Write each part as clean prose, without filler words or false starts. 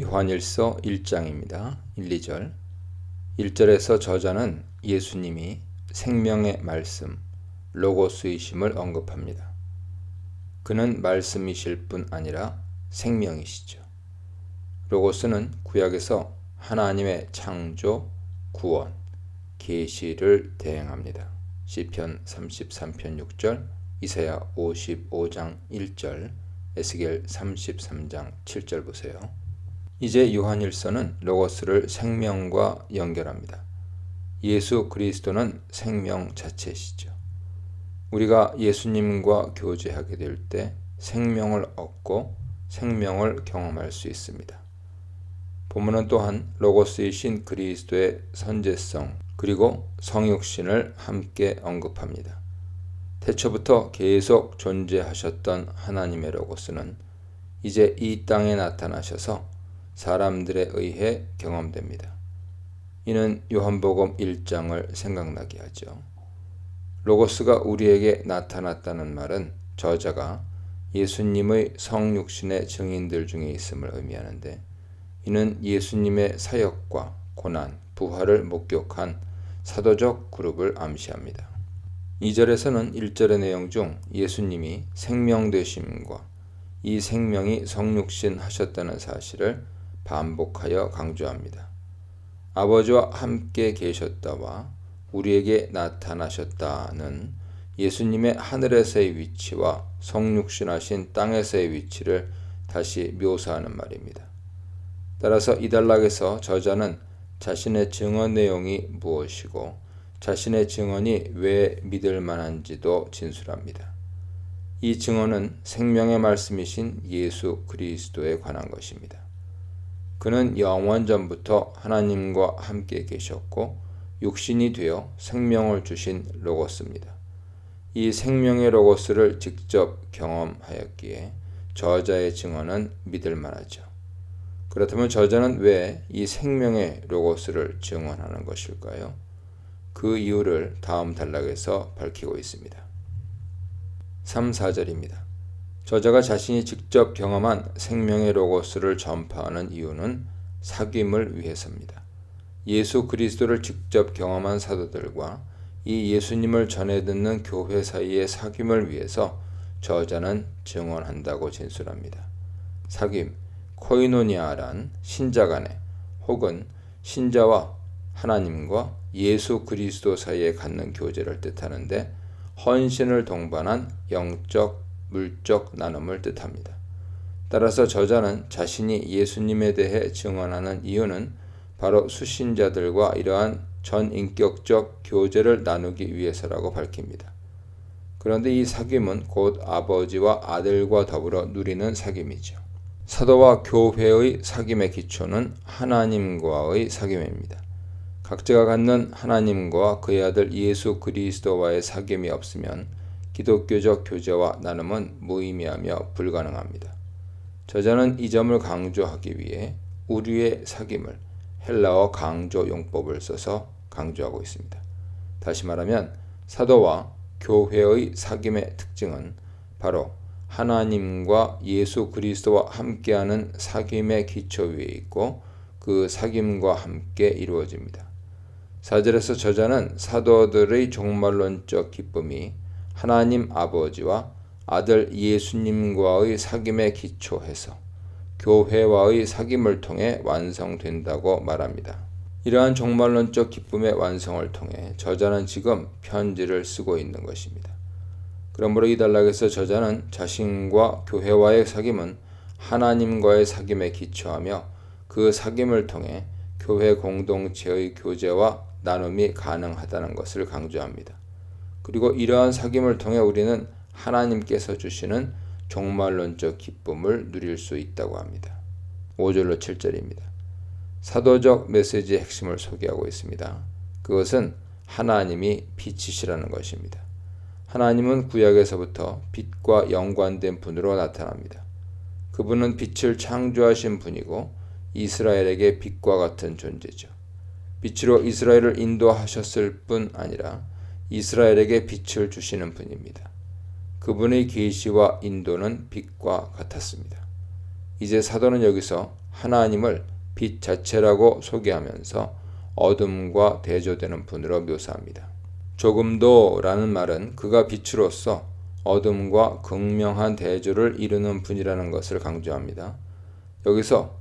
요한일서 1장입니다. 1, 2절. 1절에서 저자는 예수님이 생명의 말씀, 로고스이심을 언급합니다. 그는 말씀이실 뿐 아니라 생명이시죠. 로고스는 구약에서 하나님의 창조, 구원, 계시를 대행합니다. 시편 33편 6절, 이사야 55장 1절, 에스겔 33장 7절 보세요. 이제 요한일서는 로고스를 생명과 연결합니다. 예수 그리스도는 생명 자체시죠. 우리가 예수님과 교제하게 될 때 생명을 얻고 생명을 경험할 수 있습니다. 본문은 또한 로고스이신 그리스도의 선제성 그리고 성육신을 함께 언급합니다. 태초부터 계속 존재하셨던 하나님의 로고스는 이제 이 땅에 나타나셔서 사람들에 의해 경험됩니다. 이는 요한복음 1장을 생각나게 하죠. 로고스가 우리에게 나타났다는 말은 저자가 예수님의 성육신의 증인들 중에 있음을 의미하는데, 이는 예수님의 사역과 고난, 부활을 목격한 사도적 그룹을 암시합니다. 2절에서는 1절의 내용 중 예수님이 생명 되심과 이 생명이 성육신 하셨다는 사실을 반복하여 강조합니다. 아버지와 함께 계셨다와 우리에게 나타나셨다는 예수님의 하늘에서의 위치와 성육신하신 땅에서의 위치를 다시 묘사하는 말입니다. 따라서 이 단락에서 저자는 자신의 증언 내용이 무엇이고 자신의 증언이 왜 믿을 만한지도 진술합니다. 이 증언은 생명의 말씀이신 예수 그리스도에 관한 것입니다. 그는 영원전부터 하나님과 함께 계셨고 육신이 되어 생명을 주신 로고스입니다. 이 생명의 로고스를 직접 경험하였기에 저자의 증언은 믿을 만하죠. 그렇다면 저자는 왜 이 생명의 로고스를 증언하는 것일까요? 그 이유를 다음 단락에서 밝히고 있습니다. 3, 4절입니다. 저자가 자신이 직접 경험한 생명의 로고스를 전파하는 이유는 사귐을 위해서입니다. 예수 그리스도를 직접 경험한 사도들과 이 예수님을 전해 듣는 교회 사이의 사귐을 위해서 저자는 증언한다고 진술합니다. 사귐, 코이노니아란 신자 간에 혹은 신자와 하나님과 예수 그리스도 사이에 갖는 교제를 뜻하는데, 헌신을 동반한 영적, 물적 나눔을 뜻합니다. 따라서 저자는 자신이 예수님에 대해 증언하는 이유는 바로 수신자들과 이러한 전인격적 교제를 나누기 위해서라고 밝힙니다. 그런데 이 사귐은 곧 아버지와 아들과 더불어 누리는 사귐이죠. 사도와 교회의 사귐의 기초는 하나님과의 사귐입니다. 각자가 갖는 하나님과 그의 아들 예수 그리스도와의 사귐이 없으면 기독교적 교제와 나눔은 무의미하며 불가능합니다. 저자는 이 점을 강조하기 위해 우리의 사귐을 헬라어 강조 용법을 써서 강조하고 있습니다. 다시 말하면 사도와 교회의 사귐의 특징은 바로 하나님과 예수 그리스도와 함께하는 사귐의 기초 위에 있고 그 사귐과 함께 이루어집니다. 4절에서 저자는 사도들의 종말론적 기쁨이 하나님 아버지와 아들 예수님과의 사귐에 기초해서 교회와의 사귐을 통해 완성된다고 말합니다. 이러한 종말론적 기쁨의 완성을 통해 저자는 지금 편지를 쓰고 있는 것입니다. 그러므로 이 단락에서 저자는 자신과 교회와의 사귐은 하나님과의 사귐에 기초하며 그 사귐을 통해 교회 공동체의 교제와 나눔이 가능하다는 것을 강조합니다. 그리고 이러한 사귐을 통해 우리는 하나님께서 주시는 종말론적 기쁨을 누릴 수 있다고 합니다. 5절로 7절입니다. 사도적 메시지의 핵심을 소개하고 있습니다. 그것은 하나님이 빛이시라는 것입니다. 하나님은 구약에서부터 빛과 연관된 분으로 나타납니다. 그분은 빛을 창조하신 분이고 이스라엘에게 빛과 같은 존재죠. 빛으로 이스라엘을 인도하셨을 뿐 아니라 이스라엘에게 빛을 주시는 분입니다. 그분의 계시와 인도는 빛과 같았습니다. 이제 사도는 여기서 하나님을 빛 자체라고 소개하면서 어둠과 대조되는 분으로 묘사합니다. 조금도라는 말은 그가 빛으로서 어둠과 극명한 대조를 이루는 분이라는 것을 강조합니다. 여기서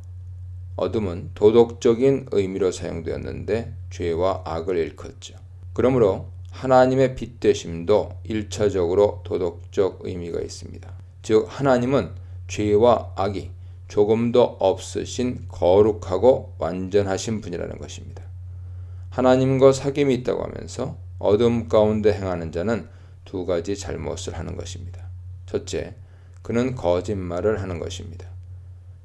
어둠은 도덕적인 의미로 사용되었는데 죄와 악을 일컫죠. 그러므로 하나님의 빛 되심도 1차적으로 도덕적 의미가 있습니다. 즉 하나님은 죄와 악이 조금도 없으신 거룩하고 완전하신 분이라는 것입니다. 하나님과 사귐이 있다고 하면서 어둠 가운데 행하는 자는 두 가지 잘못을 하는 것입니다. 첫째, 그는 거짓말을 하는 것입니다.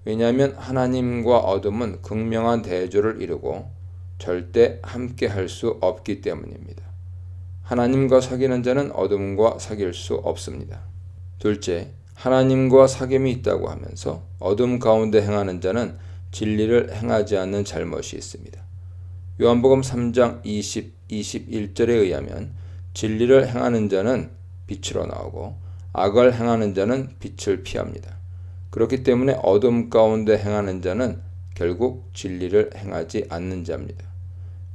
왜냐하면 하나님과 어둠은 극명한 대조를 이루고 절대 함께 할 수 없기 때문입니다. 하나님과 사귀는 자는 어둠과 사귈 수 없습니다. 둘째, 하나님과 사귐이 있다고 하면서 어둠 가운데 행하는 자는 진리를 행하지 않는 잘못이 있습니다. 요한복음 3장 20, 21절에 의하면 진리를 행하는 자는 빛으로 나오고 악을 행하는 자는 빛을 피합니다. 그렇기 때문에 어둠 가운데 행하는 자는 결국 진리를 행하지 않는 자입니다.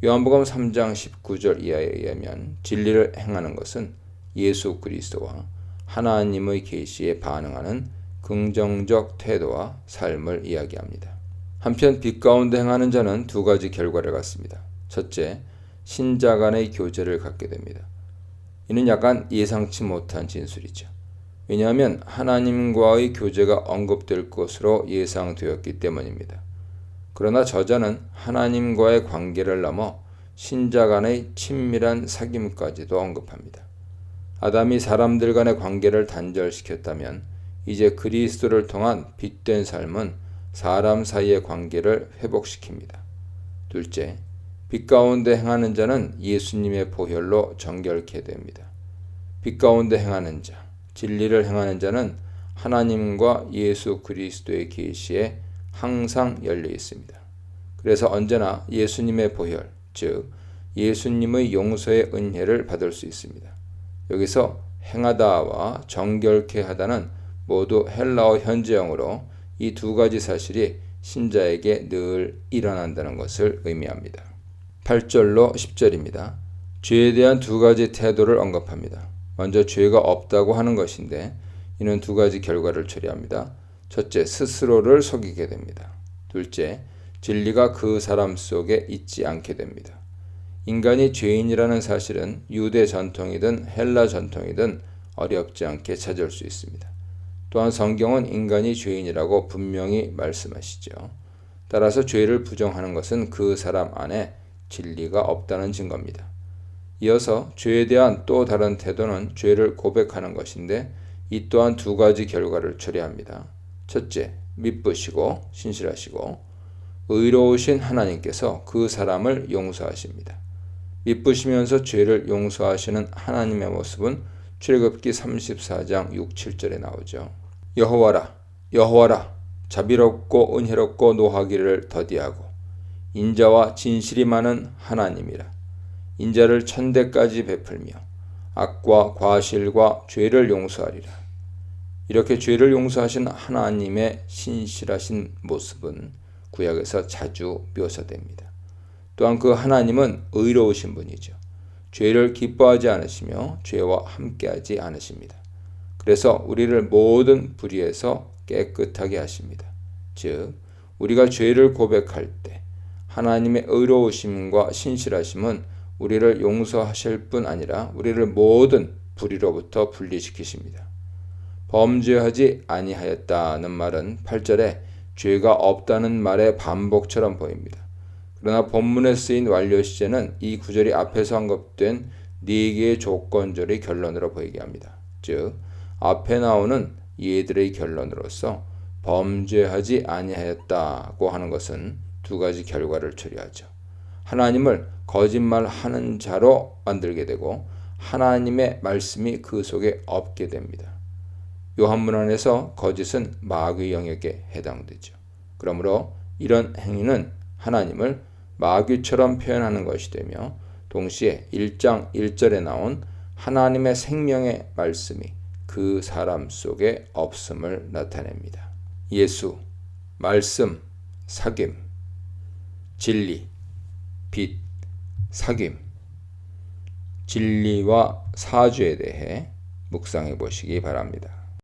요한복음 3장 19절 이하에 의하면 진리를 행하는 것은 예수 그리스도와 하나님의 계시에 반응하는 긍정적 태도와 삶을 이야기합니다. 한편 빛 가운데 행하는 자는 두 가지 결과를 갖습니다. 첫째, 신자 간의 교제를 갖게 됩니다. 이는 약간 예상치 못한 진술이죠. 왜냐하면 하나님과의 교제가 언급될 것으로 예상되었기 때문입니다. 그러나 저자는 하나님과의 관계를 넘어 신자 간의 친밀한 사귐까지도 언급합니다. 아담이 사람들 간의 관계를 단절시켰다면 이제 그리스도를 통한 빛된 삶은 사람 사이의 관계를 회복시킵니다. 둘째, 빛 가운데 행하는 자는 예수님의 보혈로 정결케 됩니다. 빛 가운데 행하는 자, 진리를 행하는 자는 하나님과 예수 그리스도의 계시에 항상 열려 있습니다. 그래서 언제나 예수님의 보혈, 즉 예수님의 용서의 은혜를 받을 수 있습니다. 여기서 행하다와 정결케 하다는 모두 헬라어 현재형으로 이 두 가지 사실이 신자에게 늘 일어난다는 것을 의미합니다. 8절로 10절입니다. 죄에 대한 두 가지 태도를 언급합니다. 먼저 죄가 없다고 하는 것인데 이는 두 가지 결과를 초래합니다. 첫째, 스스로를 속이게 됩니다. 둘째, 진리가 그 사람 속에 있지 않게 됩니다. 인간이 죄인이라는 사실은 유대 전통이든 헬라 전통이든 어렵지 않게 찾을 수 있습니다. 또한 성경은 인간이 죄인이라고 분명히 말씀하시죠. 따라서 죄를 부정하는 것은 그 사람 안에 진리가 없다는 증거입니다. 이어서 죄에 대한 또 다른 태도는 죄를 고백하는 것인데 이 또한 두 가지 결과를 초래합니다. 첫째, 미쁘시고 신실하시고 의로우신 하나님께서 그 사람을 용서하십니다. 미쁘시면서 죄를 용서하시는 하나님의 모습은 출애굽기 34장 6, 7절에 나오죠. 여호와라, 여호와라, 자비롭고 은혜롭고 노하기를 더디하고 인자와 진실이 많은 하나님이라. 인자를 천대까지 베풀며 악과 과실과 죄를 용서하리라. 이렇게 죄를 용서하신 하나님의 신실하신 모습은 구약에서 자주 묘사됩니다. 또한 그 하나님은 의로우신 분이죠. 죄를 기뻐하지 않으시며 죄와 함께하지 않으십니다. 그래서 우리를 모든 불의에서 깨끗하게 하십니다. 즉 우리가 죄를 고백할 때 하나님의 의로우심과 신실하심은 우리를 용서하실 뿐 아니라 우리를 모든 불의로부터 분리시키십니다. 범죄하지 아니하였다는 말은 8절에 죄가 없다는 말의 반복처럼 보입니다. 그러나 본문에 쓰인 완료 시제는 이 구절이 앞에서 언급된 4개의 조건절의 결론으로 보이게 합니다. 즉 앞에 나오는 이들의 결론으로서 범죄하지 아니하였다고 하는 것은 두 가지 결과를 초래하죠. 하나님을 거짓말하는 자로 만들게 되고 하나님의 말씀이 그 속에 없게 됩니다. 요한문 안에서 거짓은 마귀 영역에 해당되죠. 그러므로 이런 행위는 하나님을 마귀처럼 표현하는 것이 되며 동시에 1장 1절에 나온 하나님의 생명의 말씀이 그 사람 속에 없음을 나타냅니다. 예수, 말씀, 사귐, 진리, 빛, 사귐, 진리와 사주에 대해 묵상해 보시기 바랍니다.